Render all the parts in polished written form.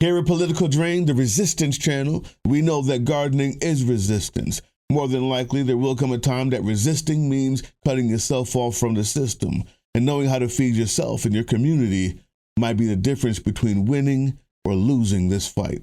Here at Political Drain, the Resistance Channel, we know that gardening is resistance. More than likely, there will come a time that resisting means cutting yourself off from the system. And knowing how to feed yourself and your community might be the difference between winning or losing this fight.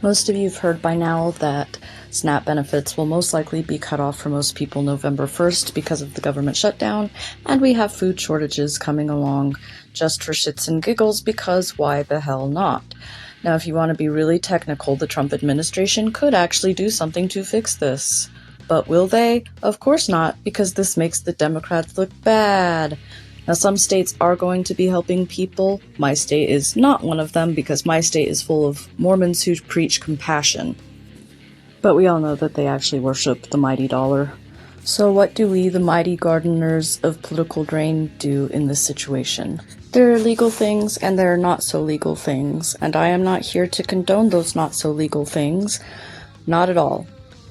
Most of you have heard by now that SNAP benefits will most likely be cut off for most people November 1st because of the government shutdown, and we have food shortages coming along just for shits and giggles because why the hell not? Now, if you want to be really technical, the Trump administration could actually do something to fix this. But will they? Of course not, because this makes the Democrats look bad. Now, some states are going to be helping people. My state is not one of them because my state is full of Mormons who preach compassion. But we all know that they actually worship the mighty dollar. So what do we, the mighty gardeners of Political Drain, do in this situation? There are legal things and there are not so legal things, and I am not here to condone those not so legal things. Not at all.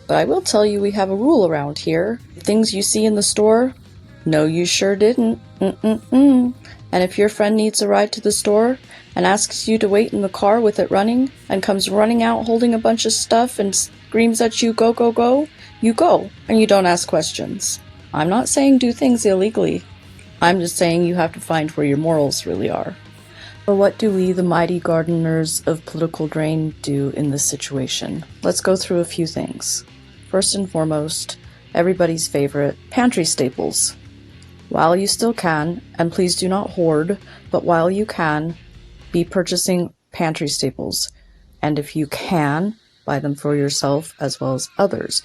But I will tell you we have a rule around here. Things you see in the store, no, you sure didn't. And if your friend needs a ride to the store and asks you to wait in the car with it running and comes running out holding a bunch of stuff and screams at you, go, go, go, you go, and you don't ask questions. I'm not saying do things illegally. I'm just saying you have to find where your morals really are. But what do we, the mighty gardeners of Political Drain, do in this situation? Let's go through a few things. First and foremost, everybody's favorite, pantry staples. While you still can, and please do not hoard, but while you can, be purchasing pantry staples. And if you can, buy them for yourself as well as others.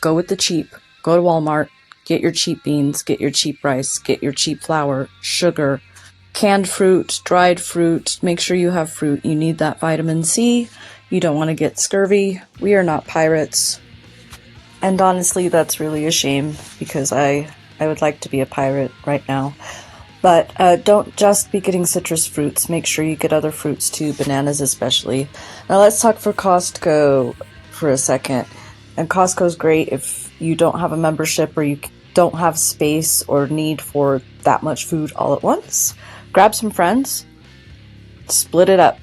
Go with the cheap. Go to Walmart, get your cheap beans, get your cheap rice, get your cheap flour, sugar, canned fruit, dried fruit. Make sure you have fruit. You need that vitamin C. You don't want to get scurvy. We are not pirates. And honestly, that's really a shame because I would like to be a pirate right now. But don't just be getting citrus fruits. Make sure you get other fruits too, bananas especially. Now let's talk for Costco for a second. And Costco's great if you don't have a membership or you don't have space or need for that much food all at once. Grab some friends, split it up.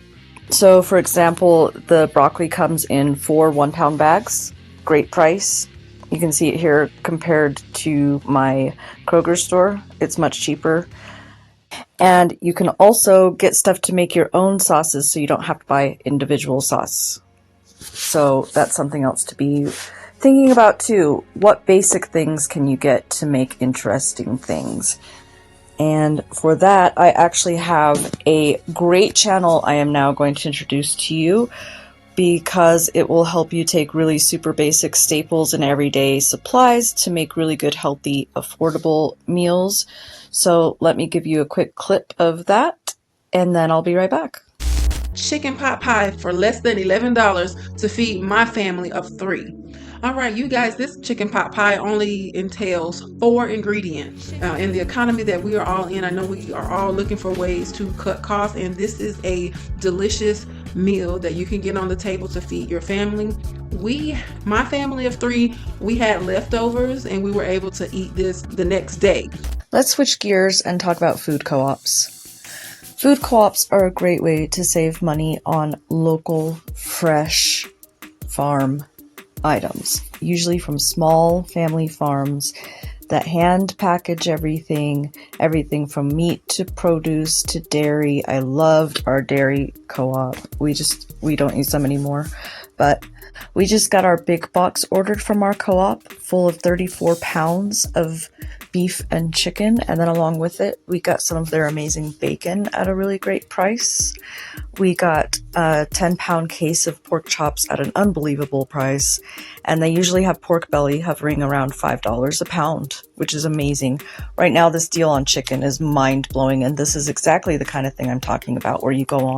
So for example, the broccoli comes in 4 1-pound bags. Great price. You can see it here compared to my Kroger store. It's much cheaper. And you can also get stuff to make your own sauces so you don't have to buy individual sauce. So that's something else to be thinking about too. What basic things can you get to make interesting things? And for that, I actually have a great channel I am now going to introduce to you, because it will help you take really super basic staples and everyday supplies to make really good, healthy, affordable meals. So let me give you a quick clip of that, and then I'll be right back. Chicken pot pie for less than $11 to feed my family of 3. All right, you guys, this chicken pot pie only entails 4 ingredients. In the economy that we are all in, I know we are all looking for ways to cut costs, and this is a delicious meal that you can get on the table to feed your family. My family of 3, we had leftovers and we were able to eat this the next day. Let's switch gears and talk about food co-ops. Food co-ops are a great way to save money on local, fresh farm items, usually from small family farms that hand package everything from meat to produce to dairy. I loved our dairy co-op. We don't use them anymore, but we just got our big box ordered from our co-op full of 34 pounds of beef and chicken, and then along with it we got some of their amazing bacon at a really great price. We got a 10-pound case of pork chops at an unbelievable price, and they usually have pork belly hovering around $5 a pound, which is amazing. Right now this deal on chicken is mind-blowing, and this is exactly the kind of thing I'm talking about, where you go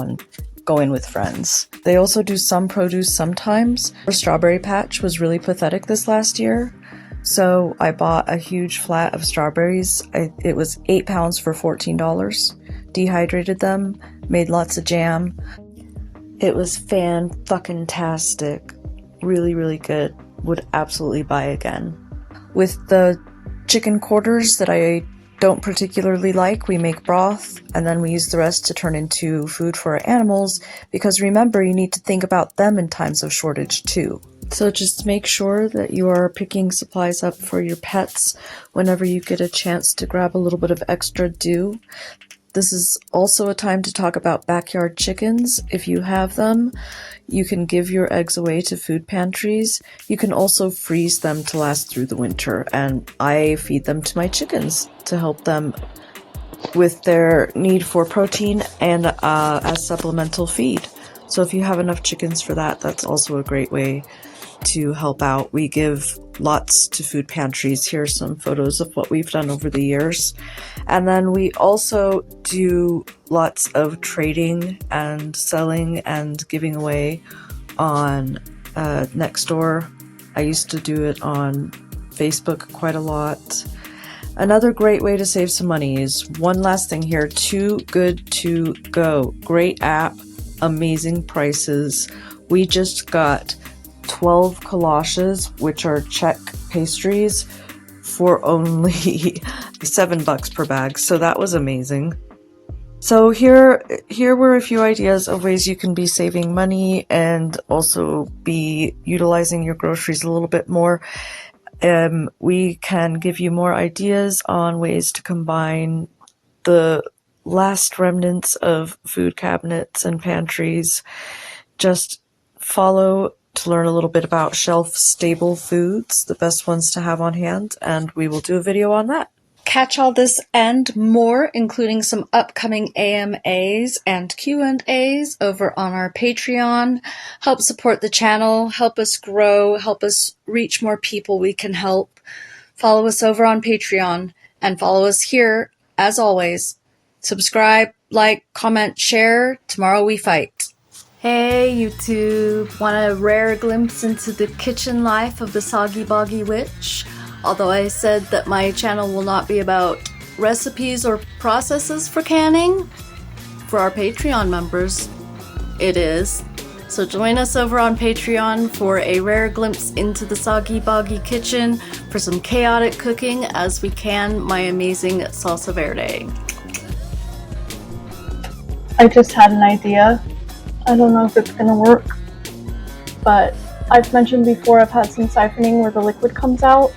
in with friends. They also do some produce sometimes. Our strawberry patch was really pathetic this last year, so I bought a huge flat of strawberries. It was 8 pounds for $14. Dehydrated them, made lots of jam. It was fan-fucking-tastic. really, really good. Would absolutely buy again. With the chicken quarters that I don't particularly like, we make broth, and then we use the rest to turn into food for our animals, because remember, you need to think about them in times of shortage too. So just make sure that you are picking supplies up for your pets whenever you get a chance to grab a little bit of extra do. This is also a time to talk about backyard chickens. If you have them, you can give your eggs away to food pantries. You can also freeze them to last through the winter, and I feed them to my chickens to help them with their need for protein and as supplemental feed. So if you have enough chickens for that, that's also a great way to help out. We give lots to food pantries. Here are some photos of what we've done over the years. And then we also do lots of trading and selling and giving away on Nextdoor. I used to do it on Facebook quite a lot. Another great way to save some money is one last thing here, Too Good To Go. Great app, amazing prices. We just got 12 collages, which are Czech pastries, for only $7 per bag. So that was amazing. So here were a few ideas of ways you can be saving money and also be utilizing your groceries a little bit more. We can give you more ideas on ways to combine the last remnants of food cabinets and pantries. Just follow to learn a little bit about shelf-stable foods, the best ones to have on hand, and we will do a video on that. Catch all this and more, including some upcoming AMAs and Q&As over on our Patreon. Help support the channel, help us grow, help us reach more people we can help. Follow us over on Patreon, and follow us here, as always. Subscribe, like, comment, share. Tomorrow we fight. Hey YouTube, want a rare glimpse into the kitchen life of the Soggy Boggy Witch? Although I said that my channel will not be about recipes or processes for canning, for our Patreon members, it is. So join us over on Patreon for a rare glimpse into the Soggy Boggy kitchen, for some chaotic cooking as we can my amazing salsa verde. I just had an idea. I don't know if it's gonna work, but I've mentioned before I've had some siphoning where the liquid comes out.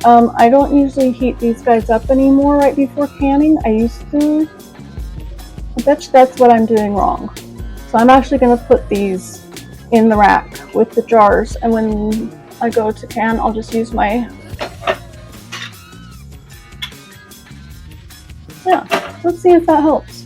I don't usually heat these guys up anymore right before canning. I used to. I bet you that's what I'm doing wrong. So I'm actually gonna put these in the rack with the jars, and when I go to can, I'll just use my... Yeah, let's see if that helps.